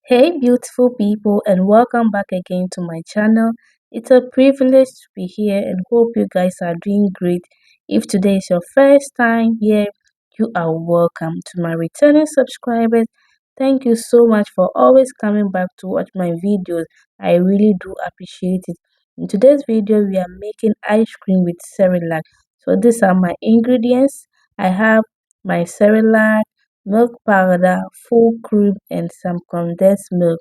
Hey beautiful people, and welcome back again to my channel. It's a privilege to be here and hope you guys are doing great. If today is your first time here, you are welcome. To my returning subscribers, thank you so much for always coming back to watch my videos. I really do appreciate it. In today's video, we are making ice cream with Cerelac. So these are my ingredients. I have my Cerelac, milk powder, full cream, and some condensed milk.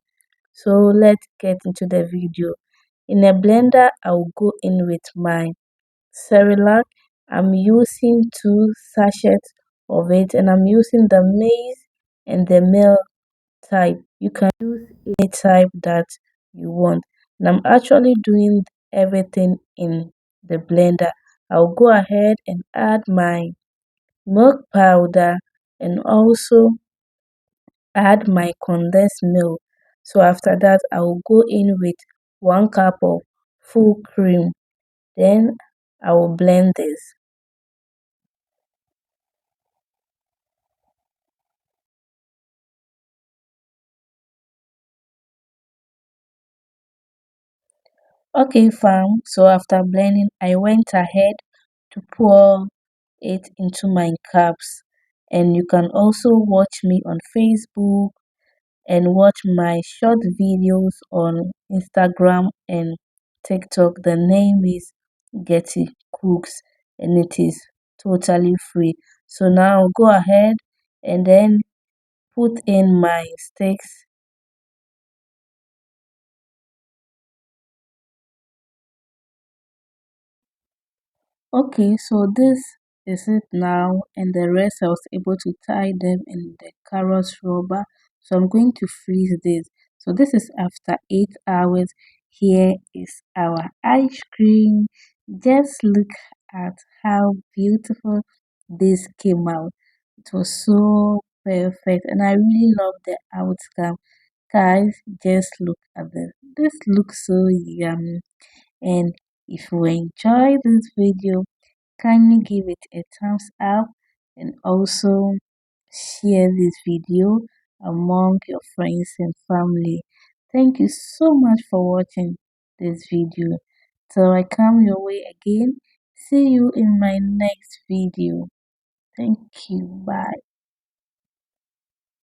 So let's get into the video. In a blender, I'll go in with my Cerelac. I'm using 2 sachets of it, and I'm using the maize and the milk type. You can use any type that you want. And I'm actually doing everything in the blender. I'll go ahead and add my milk powder and also add my condensed milk. So after that, I will go in with 1 cup of full cream. Then I will blend this. Okay, fam. So after blending, I went ahead to pour it into my cups. And you can also watch me on Facebook and watch my short videos on Instagram and TikTok. The name is Getty Cooks and it is totally free. So now go ahead and then put in my sticks. Okay, so this is it now, and the rest I was able to tie them in the carrot rubber. So I'm going to freeze this. So this is after 8 hours. Here is our ice cream. Just look at how beautiful this came out. It was so perfect, and I really love the outcome. Guys, just look at this. This looks so yummy. And if you enjoy this video, kindly give it a thumbs up and also share this video among your friends and family. Thank you so much for watching this video. Till I come your way again, see you in my next video. Thank you. Bye.